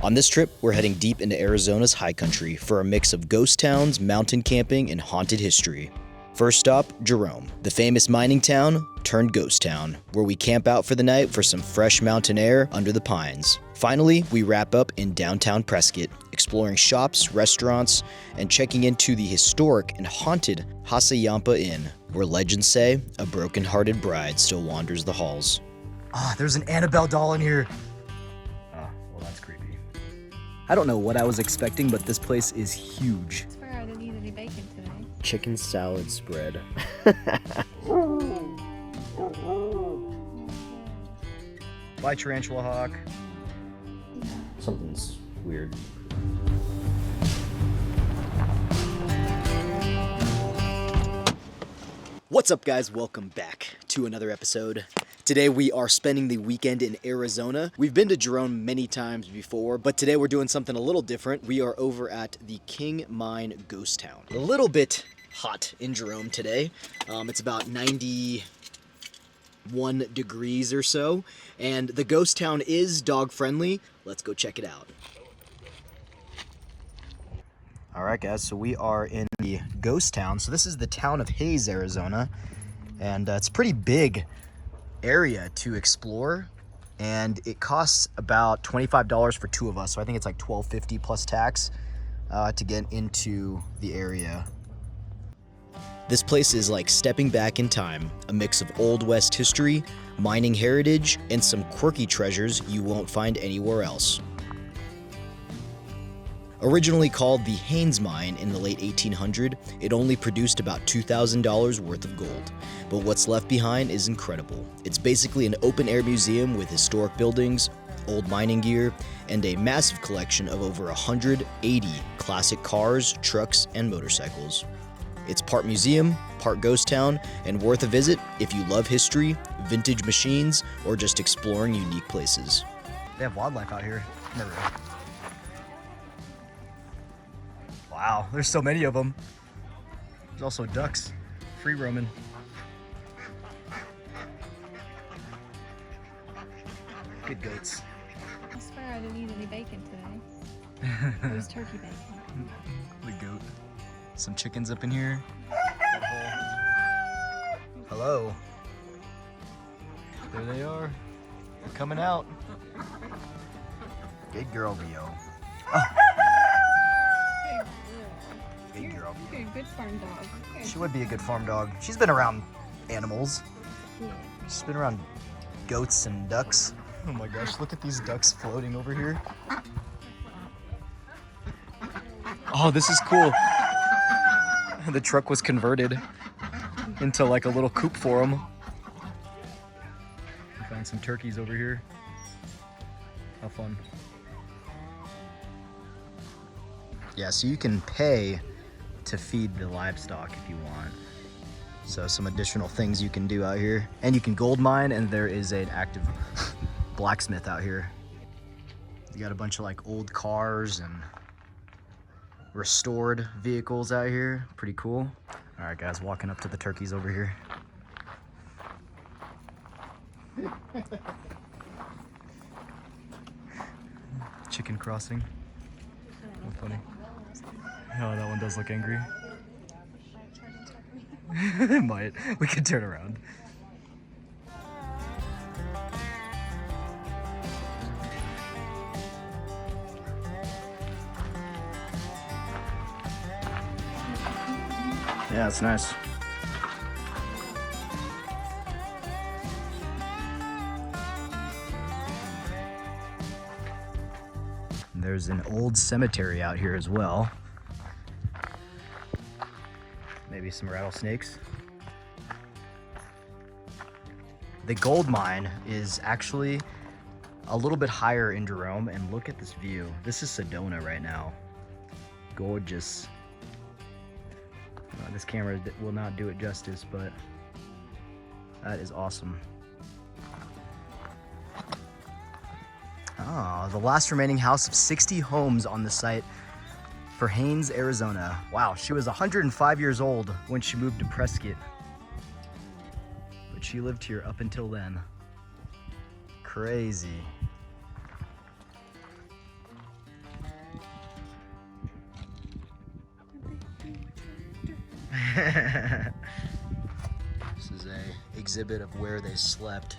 On this trip, we're heading deep into Arizona's high country for a mix of ghost towns, mountain camping, and haunted history. First stop, Jerome, the famous mining town turned ghost town, where we camp out for the night for some fresh mountain air under the pines. Finally, we wrap up in downtown Prescott, exploring shops, restaurants, and checking into the historic and haunted Hassayampa Inn, where legends say a broken-hearted bride still wanders the halls. There's an Annabelle doll in here. Well, that's creepy. I don't know what I was expecting, but this place is huge. I swear I didn't eat any bacon today. Chicken salad spread. Bye, Tarantula Hawk. Something's weird. What's up, guys? Welcome back to another episode. Today we are spending the weekend in Arizona. We've been to Jerome many times before, but today we're doing something a little different. We are over at the King Mine Ghost Town. A little bit hot in Jerome today. It's about 91 degrees or so, and the ghost town is dog friendly. Let's go check it out. All right, guys, so we are in the ghost town. So this is the town of Hays, Arizona, and it's a pretty big area to explore, and it costs about $25 for two of us. So I think it's like $12.50 plus tax to get into the area. This place is like stepping back in time, a mix of Old West history, mining heritage, and some quirky treasures you won't find anywhere else. Originally called the Haines Mine in the late 1800s, it only produced about $2,000 worth of gold. But what's left behind is incredible. It's basically an open-air museum with historic buildings, old mining gear, and a massive collection of over 180 classic cars, trucks, and motorcycles. It's part museum, part ghost town, and worth a visit if you love history, vintage machines, or just exploring unique places. They have wildlife out here. Never know. Wow, there's so many of them. There's also ducks, free roaming. Good goats. I swear I didn't eat any bacon today. It was turkey bacon. The goat. Some chickens up in here. Hello. There they are. They're coming out. Good girl, Rio. Oh. Good girl. You're a good farm dog. Okay. She would be a good farm dog. She's been around animals. Yeah. She's been around goats and ducks. Oh my gosh, look at these ducks floating over here. Oh, this is cool. The truck was converted into like a little coop for them. Find some turkeys over here. How fun. Yeah, so you can pay to feed the livestock if you want. So some additional things you can do out here. And you can gold mine, and there is an active blacksmith out here. You got a bunch of like old cars and restored vehicles out here. Pretty cool. All right, guys, walking up to the turkeys over here. Chicken crossing. How funny. Oh, that one does look angry. It might. We could turn around. Yeah, it's nice. There's an old cemetery out here as well. Maybe some rattlesnakes. The gold mine is actually a little bit higher in Jerome, and look at this view. This is Sedona right now. Gorgeous. This camera will not do it justice, but that is awesome. Oh, the last remaining house of 60 homes on the site for Haines, Arizona. Wow, she was 105 years old when she moved to Prescott. But she lived here up until then. Crazy. This is a exhibit of where they slept.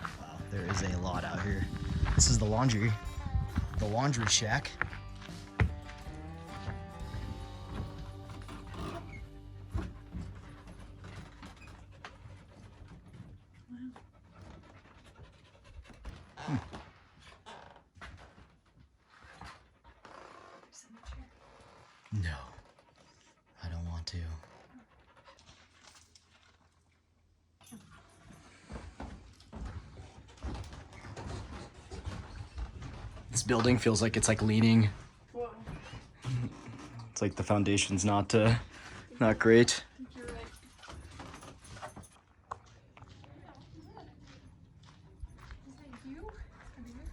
Wow, there is a lot out here. This is the laundry shack. No, I don't want to. This building feels like it's like leaning. Whoa. It's like the foundation's not great. You're right.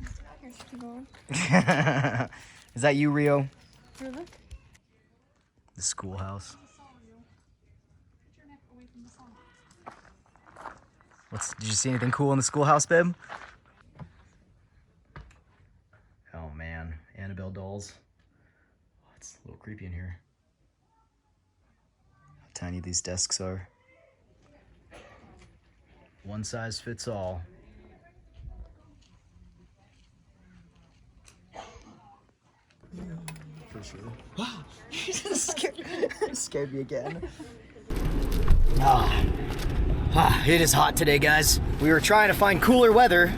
Is that you? Is that you, Rio? Here, look. The schoolhouse. Did you see anything cool in the schoolhouse, babe? Oh man, Annabelle dolls. Oh, it's a little creepy in here. How tiny these desks are. One size fits all. For sure. Wow, you just scared me again. It is hot today, guys. We were trying to find cooler weather,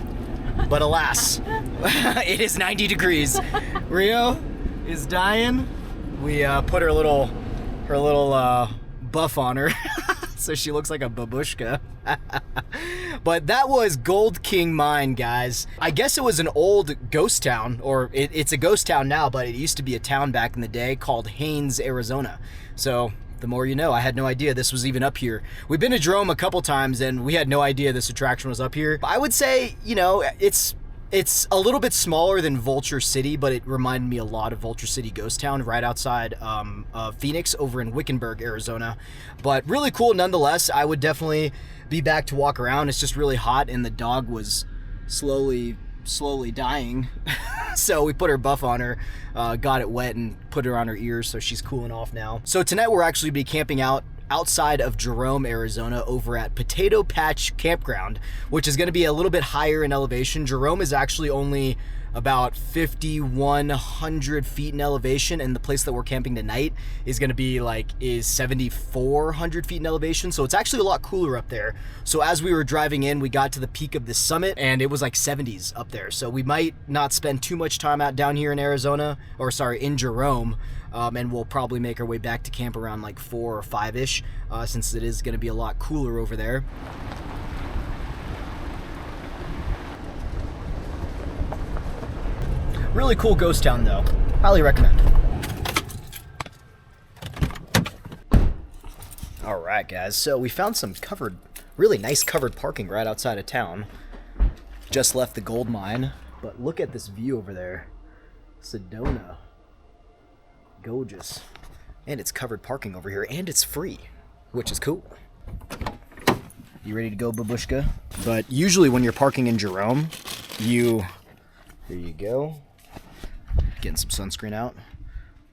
but alas, it is 90 degrees. Rio is dying. We put her little buff on her, so she looks like a babushka. But that was Gold King Mine, guys. I guess it was an old ghost town, or it's a ghost town now, but it used to be a town back in the day called Haines, Arizona. So the more you know. I had no idea this was even up here. We've been to Jerome a couple times and we had no idea this attraction was up here. I would say, you know, it's a little bit smaller than Vulture City, but it reminded me a lot of Vulture City Ghost Town right outside of Phoenix over in Wickenburg, Arizona. But really cool nonetheless. I would definitely be back to walk around. It's just really hot and the dog was slowly dying. So we put her buff on her, got it wet and put her on her ears so she's cooling off now. So tonight we're actually be camping outside of Jerome, Arizona over at Potato Patch Campground, which is going to be a little bit higher in elevation. Jerome is actually only about 5,100 feet in elevation, and the place that we're camping tonight is going to be is 7,400 feet in elevation, so it's actually a lot cooler up there. So as we were driving in, we got to the peak of the summit and it was like 70s up there, so we might not spend too much time out down here in Arizona, or sorry, in Jerome. And we'll probably make our way back to camp around like 4 or 5-ish, since it is going to be a lot cooler over there. Really cool ghost town though. Highly recommend. All right, guys. So we found some really nice covered parking right outside of town. Just left the gold mine, but look at this view over there. Sedona. Gorgeous. And it's covered parking over here, and it's free, which is cool. You ready to go, babushka? But usually when you're parking in Jerome, here you go. Getting some sunscreen out.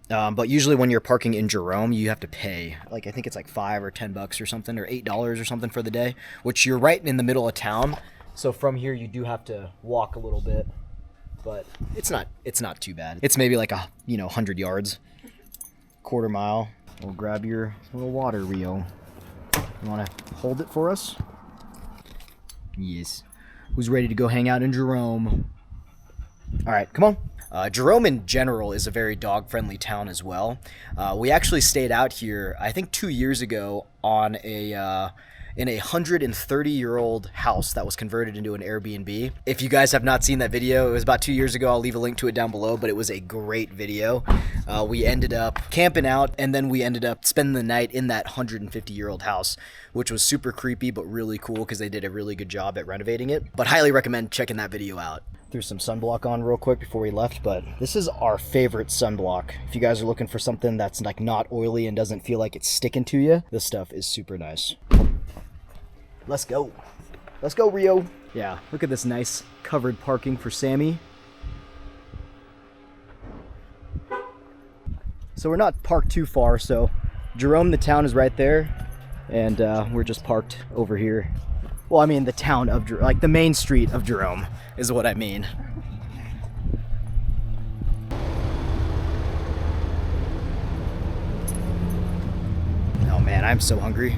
But usually when you're parking in Jerome, you have to pay, I think it's like $5 or $10 or something, or $8 or something for the day, which you're right in the middle of town. So from here, you do have to walk a little bit, but it's not too bad. It's maybe like 100 yards, quarter mile. We'll grab your little water, Rio. You want to hold it for us? Yes. Who's ready to go hang out in Jerome? All right, come on. Jerome in general is a very dog-friendly town as well. We actually stayed out here, I think 2 years ago, on in a 130-year-old house that was converted into an Airbnb. If you guys have not seen that video, it was about 2 years ago. I'll leave a link to it down below, but it was a great video. We ended up camping out, and then we ended up spending the night in that 150-year-old house, which was super creepy, but really cool because they did a really good job at renovating it. But highly recommend checking that video out. Threw some sunblock on real quick before we left, but this is our favorite sunblock. If you guys are looking for something that's not oily and doesn't feel like it's sticking to you, this stuff is super nice. Let's go. Let's go, Rio. Yeah, look at this nice covered parking for Sammy. So we're not parked too far, so Jerome, the town is right there, and we're just parked over here. Well, I mean the town of like the main street of Jerome is what I mean. Oh man, I'm so hungry.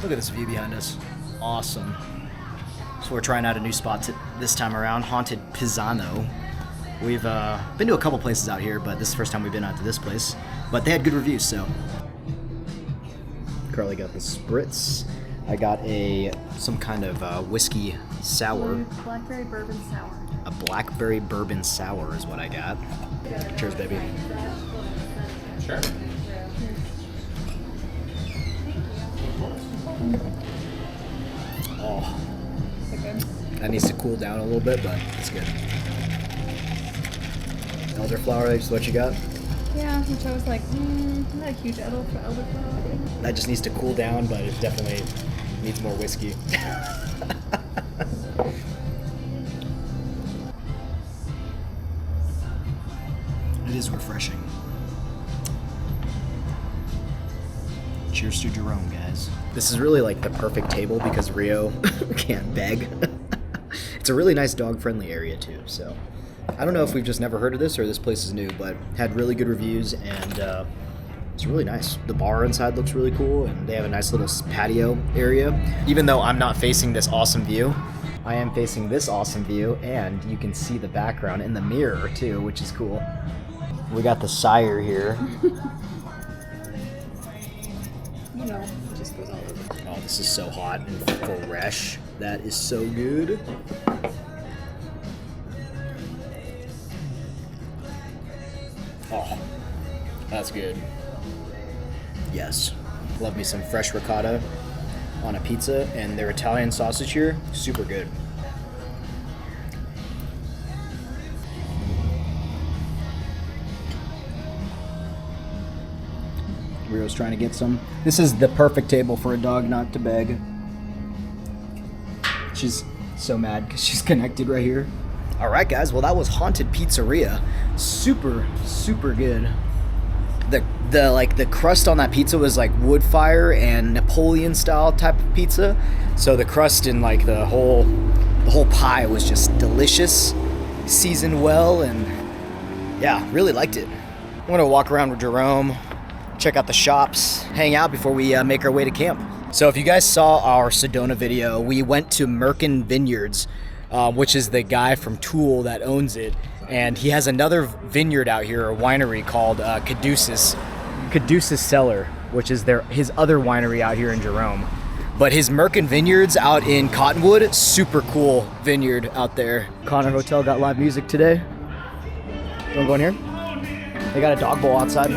Look at this view behind us. Awesome. So we're trying out a new spot this time around, Haunted Pisano. We've been to a couple places out here, but this is the first time we've been out to this place. But they had good reviews, so. Carly got the spritz. I got some kind of whiskey sour. Blackberry bourbon sour. A blackberry bourbon sour is what I got. Cheers, baby. Sure. Oh, that needs to cool down a little bit, but it's good. Elderflower is what you got? Yeah, which I was like, I'm not a huge elderflower. That just needs to cool down, but it definitely needs more whiskey. It is refreshing. Cheers to Jerome, guys. This is really like the perfect table because Rio can't beg. It's a really nice dog-friendly area too, so. I don't know if we've just never heard of this or this place is new, but had really good reviews and it's really nice. The bar inside looks really cool and they have a nice little patio area. Even though I'm not facing this awesome view, I am facing this awesome view and you can see the background in the mirror too, which is cool. We got the sire here. You know, it just goes all over. Oh, this is so hot and fresh. That is so good. Oh, that's good. Yes. Love me some fresh ricotta on a pizza, and their Italian sausage here, super good. Rio's trying to get some. This is the perfect table for a dog not to beg. She's so mad because she's connected right here. All right, guys. Well, that was Haunted Pizzeria. Super, super good. The crust on that pizza was like wood fire and Napoleon style type of pizza. So the crust and like the whole pie was just delicious, seasoned well, and yeah, really liked it. I'm gonna walk around with Jerome, check out the shops, hang out before we make our way to camp. So if you guys saw our Sedona video, we went to Merkin Vineyards, which is the guy from Tool that owns it. And he has another vineyard out here, a winery called Caduceus Cellar, which is his other winery out here in Jerome. But his Merkin Vineyards out in Cottonwood, super cool vineyard out there. Connor Hotel got live music today. You wanna go in here? They got a dog bowl outside.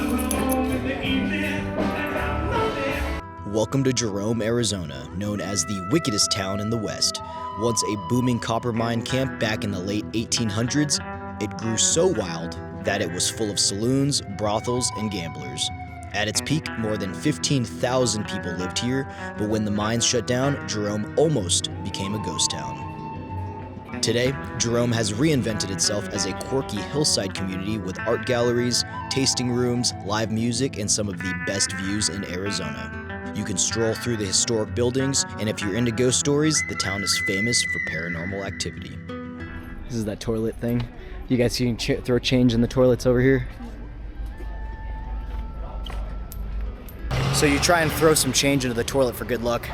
Welcome to Jerome, Arizona, known as the wickedest town in the West. Once a booming copper mine camp back in the late 1800s, it grew so wild that it was full of saloons, brothels, and gamblers. At its peak, more than 15,000 people lived here, but when the mines shut down, Jerome almost became a ghost town. Today, Jerome has reinvented itself as a quirky hillside community with art galleries, tasting rooms, live music, and some of the best views in Arizona. You can stroll through the historic buildings, and if you're into ghost stories, the town is famous for paranormal activity. This is that toilet thing. You guys can throw change in the toilets over here. So you try and throw some change into the toilet for good luck.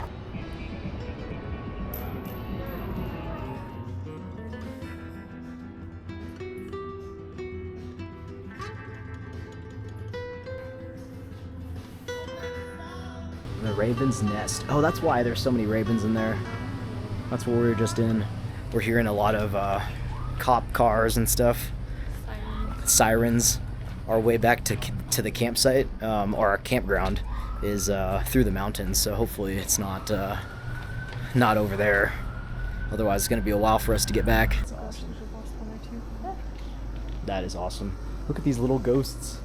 The Raven's Nest. Oh, that's why there's so many ravens in there. That's what we were just in. We're hearing a lot of cop cars and stuff. Sirens. Our way back to the campsite, or our campground, is through the mountains. So hopefully it's not over there. Otherwise, it's gonna be a while for us to get back. That is awesome. Look at these little ghosts.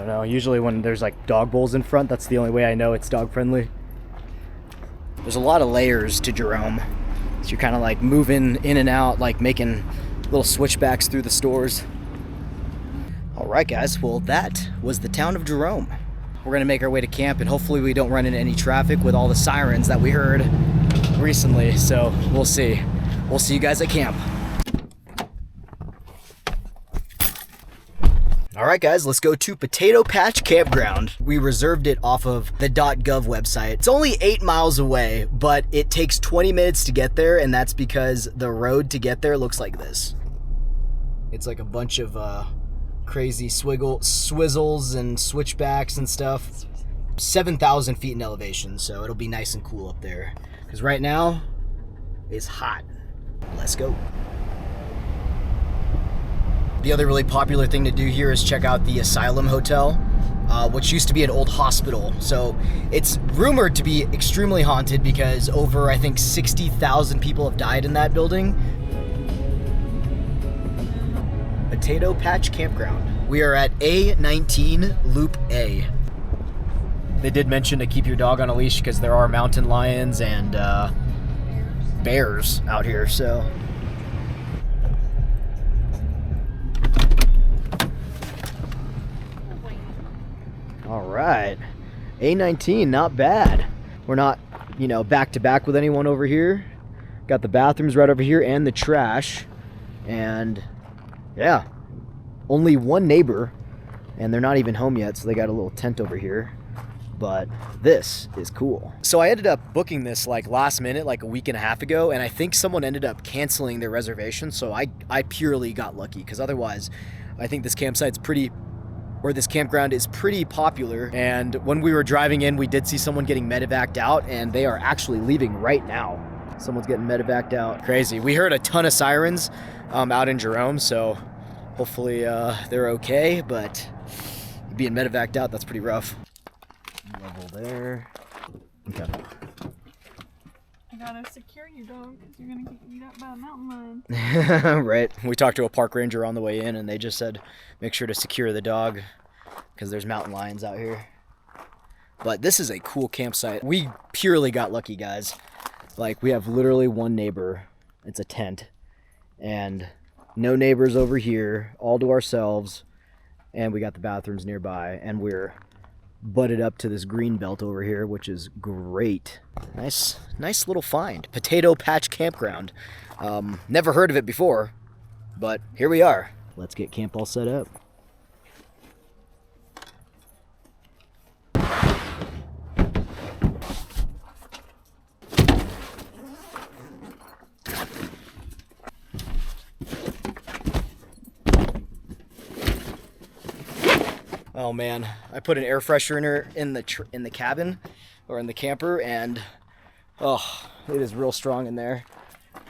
don't know. Usually when there's like dog bowls in front, that's the only way I know it's dog friendly. There's a lot of layers to Jerome. So you're kind of like moving in and out, like making little switchbacks through the stores. All right, guys. Well, that was the town of Jerome. We're gonna make our way to camp, and hopefully we don't run into any traffic with all the sirens that we heard recently. So we'll see. We'll see you guys at camp. All right, guys, let's go to Potato Patch Campground. We reserved it off of the .gov website. It's only 8 miles away, but it takes 20 minutes to get there, and that's because the road to get there looks like this. It's like a bunch of crazy swizzles and switchbacks and stuff. 7,000 feet in elevation, so it'll be nice and cool up there. Because right now, it's hot. Let's go. The other really popular thing to do here is check out the Asylum Hotel, which used to be an old hospital. So it's rumored to be extremely haunted because over, I think, 60,000 people have died in that building. Potato Patch Campground. We are at A19 Loop A. They did mention to keep your dog on a leash because there are mountain lions and bears out here, so. All right, A19, not bad. We're not, you know, back to back with anyone over here. Got the bathrooms right over here and the trash. And yeah, only one neighbor, and they're not even home yet, so they got a little tent over here. But this is cool. So I ended up booking this like last minute, like a week and a half ago, and I think someone ended up canceling their reservation, so I purely got lucky, because otherwise I think this campsite's this campground is pretty popular. And when we were driving in, we did see someone getting medevaced out, and they are actually leaving right now. Someone's getting medevaced out. Crazy. We heard a ton of sirens out in Jerome, so hopefully they're okay, but being medevaced out, that's pretty rough. Level there. Okay. I gotta secure you, dog, because you're gonna get eat up by a mountain lion. Right. We talked to a park ranger on the way in, and they just said make sure to secure the dog because there's mountain lions out here. But this is a cool campsite. We purely got lucky, guys. Like, we have literally one neighbor. It's a tent. And no neighbors over here, all to ourselves. And we got the bathrooms nearby, and we're butted up to this green belt over here, which is great. Nice little find. Potato Patch Campground. Never heard of it before, but here we are. Let's get camp all set up. Oh man, I put an air freshener in the cabin or in the camper, and oh, it is real strong in there.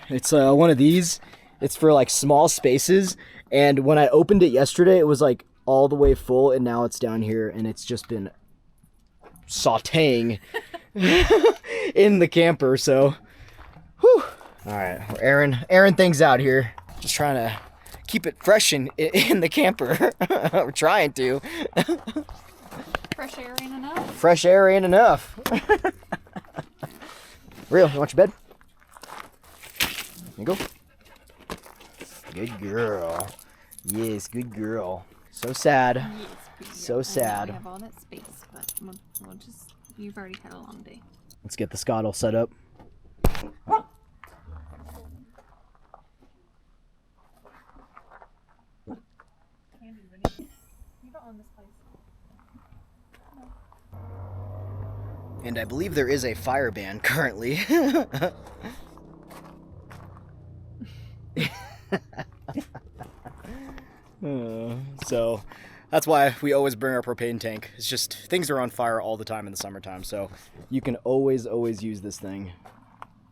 It's one of these. It's for like small spaces, and when I opened it yesterday, it was like all the way full, and now it's down here, and it's just been sauteing in the camper. So, whew. All right, we're airing things out here. Just trying to keep it fresh in the camper. We're trying to. Fresh air ain't enough. Fresh air ain't enough. Real, you want your bed? There you go. Good girl. Yes, good girl. So sad. Yes, good So girl. sad. I have all that space, but we'll just, you've already had a long day. Let's get the Scott all set up. And I believe there is a fire ban currently. So that's why we always bring our propane tank. It's just things are on fire all the time in the summertime, so you can always use this thing.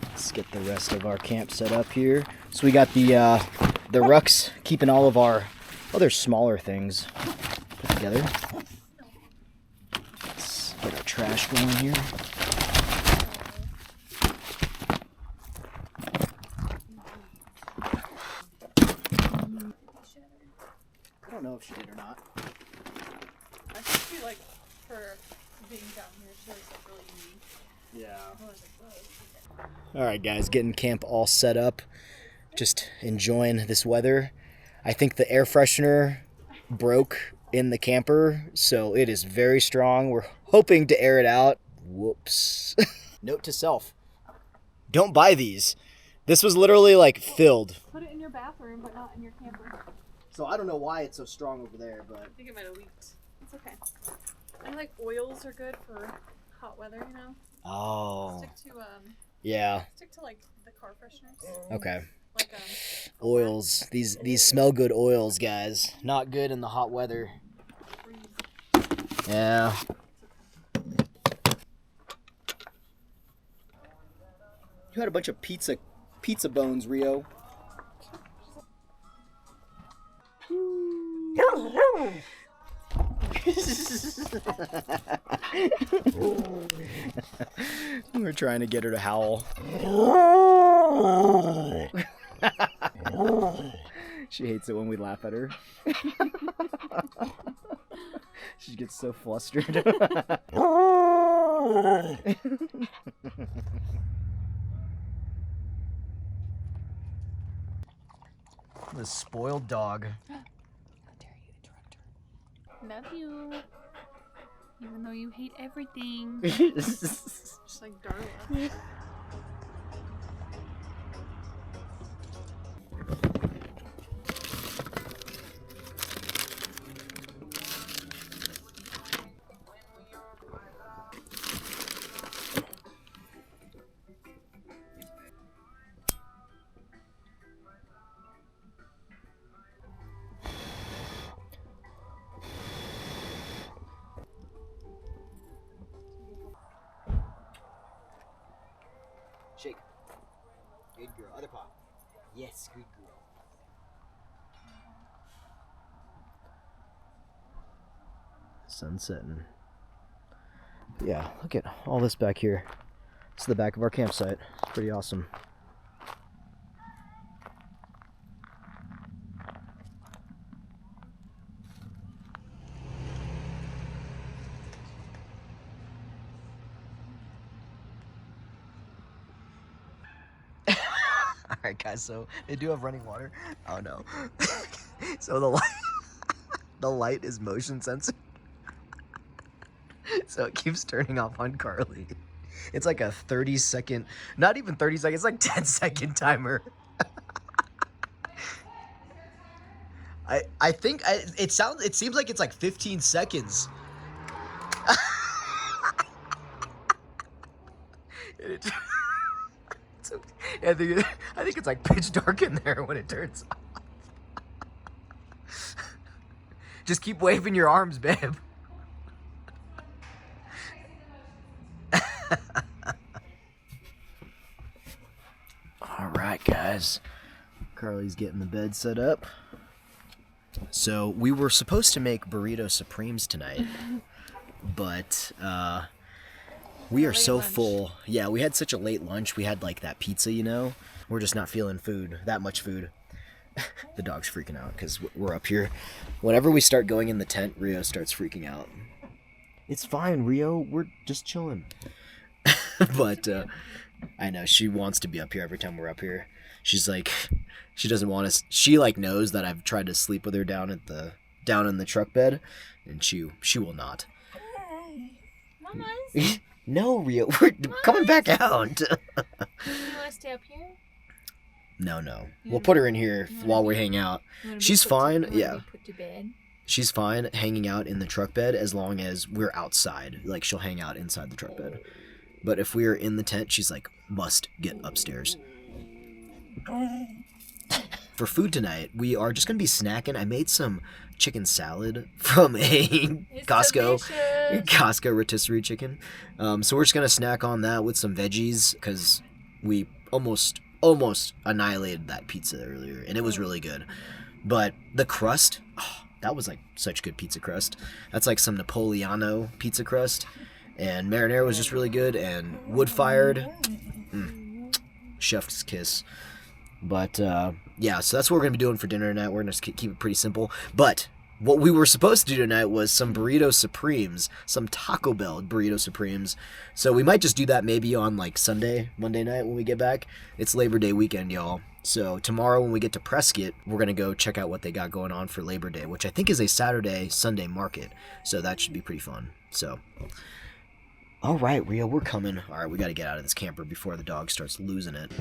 Let's get the rest of our camp set up here. So we got the rucks keeping all of our other smaller things put together. Let's get our trash going here. I don't know if she did or not. She like for being down here, she looks like really unique. Yeah. I was like, whoa. All right, guys, getting camp all set up. Just enjoying this weather. I think the air freshener broke in the camper, so it is very strong. We're hoping to air it out. Whoops. Note to self. Don't buy these. This was literally like filled. Put it in your bathroom, but not in your camper. So I don't know why it's so strong over there, but I think it might have leaked. It's okay. I like oils are good for hot weather, you know? oh, Stick to like the car fresheners. okay. Like Oils. These smell good oils, guys. Not good in the hot weather. Yeah. You had a bunch of pizza bones, Rio. We're trying to get her to howl. She hates it when we laugh at her. She gets so flustered. The spoiled dog. How dare you interrupt her? Love you. Even though you hate everything. Just like Darla. Shake. Good girl. Other paw. Yes, good girl. Sun setting. Yeah, look at all this back here. It's the back of our campsite. It's pretty awesome. Alright guys, so they do have running water. Oh no. So the light is motion sensor. So it keeps turning off on Carly. It's like a 30-second, not even 30 seconds, it's like 10-second timer. I think it seems like it's like 15 seconds. I think it's like pitch dark in there when it turns off. Just keep waving your arms, babe. All right, guys. Carly's getting the bed set up. So we were supposed to make burrito supremes tonight, but we are so full. Yeah, we had such a late lunch. We had like that pizza, you know. We're just not feeling that much food. The dog's freaking out because we're up here. Whenever we start going in the tent, Rio starts freaking out. It's fine, Rio. We're just chilling. But I know she wants to be up here every time we're up here. She's like, she doesn't want us. She like knows that I've tried to sleep with her down in the truck bed, and she will not. Mamas. No, Rio, we're coming back out. You want to stay up here? No. We'll put her in here while we hang out. She's fine. Yeah. Put to bed? She's fine hanging out in the truck bed as long as we're outside. Like, she'll hang out inside the truck bed. But if we're in the tent, she's like, must get upstairs. For food tonight, we are just going to be snacking. I made some chicken salad from a Costco rotisserie chicken. So we're just going to snack on that with some veggies because we almost annihilated that pizza earlier, and it was really good. But the crust, that was like such good pizza crust. That's like some Napoleano pizza crust, and marinara was just really good, and wood-fired, chef's kiss. But yeah, so that's what we're going to be doing for dinner tonight. We're going to keep it pretty simple. But What we were supposed to do tonight was some burrito supremes, some Taco Bell burrito supremes. So we might just do that maybe on like Monday night when we get back. It's Labor Day weekend, y'all. So tomorrow when we get to Prescott, we're going to go check out what they got going on for Labor Day, which I think is a Saturday-Sunday market. So that should be pretty fun. So, all right, Rio, we're coming. All right, we got to get out of this camper before the dog starts losing it.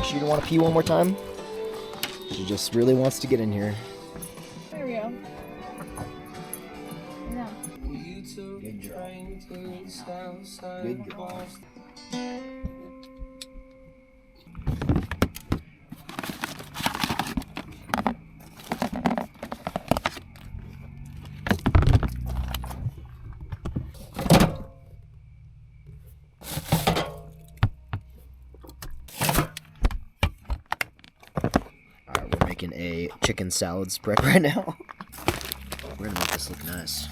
Sure you don't want to pee one more time? She just really wants to get in here. There we go. Yeah. Good girl. Good girl. Making a chicken salad spread right now. We're gonna make this look nice.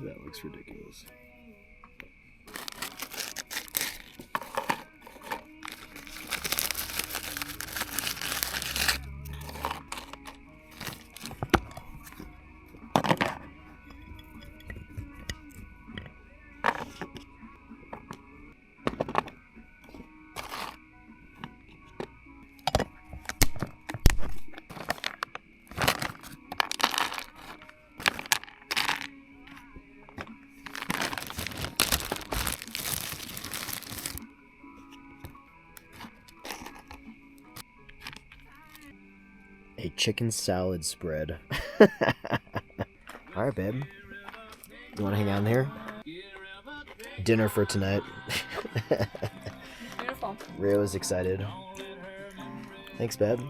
That looks ridiculous. A chicken salad spread. Alright, babe. You want to hang out in here? Dinner for tonight. Beautiful. Rio is excited. Thanks, babe.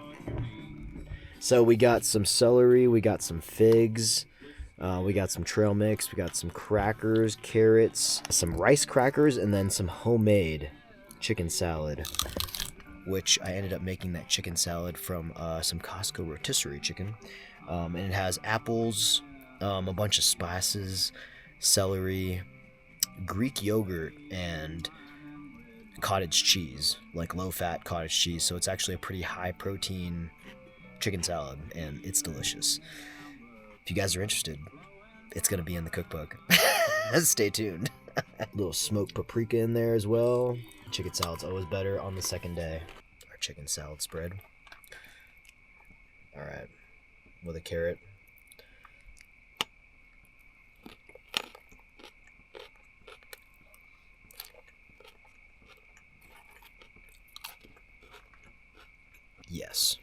So we got some celery, we got some figs, we got some trail mix, we got some crackers, carrots, some rice crackers, and then some homemade chicken salad. Which I ended up making that chicken salad from some Costco rotisserie chicken. And it has apples, a bunch of spices, celery, Greek yogurt, and cottage cheese, like low-fat cottage cheese. So it's actually a pretty high-protein chicken salad, and it's delicious. If you guys are interested, it's going to be in the cookbook. Stay tuned. A little smoked paprika in there as well. Chicken salad's always better on the second day. Our chicken salad spread. Alright. With a carrot. Yes.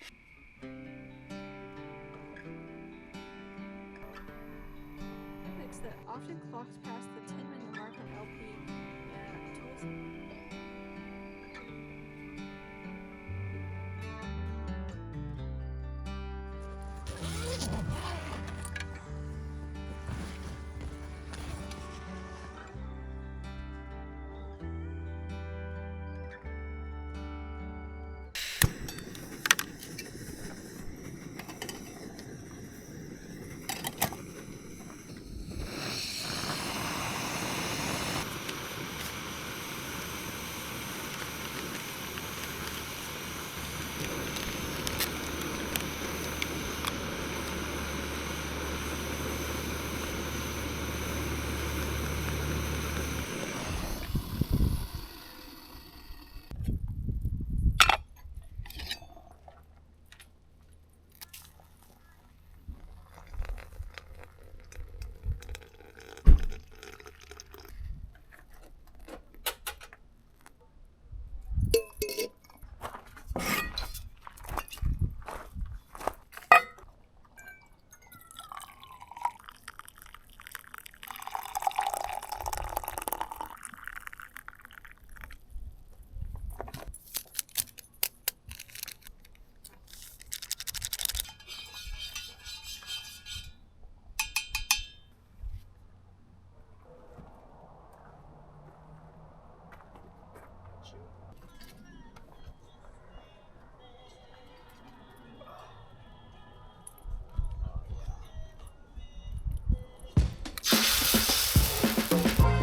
That often clocks past the 10-minute mark on LP. Yeah, tools.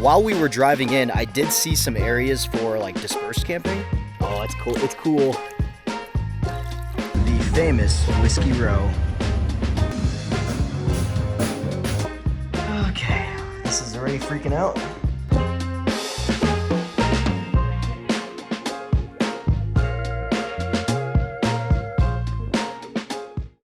While we were driving in, I did see some areas for like dispersed camping. Oh, it's cool. It's cool. The famous Whiskey Row. Okay, this is already freaking out.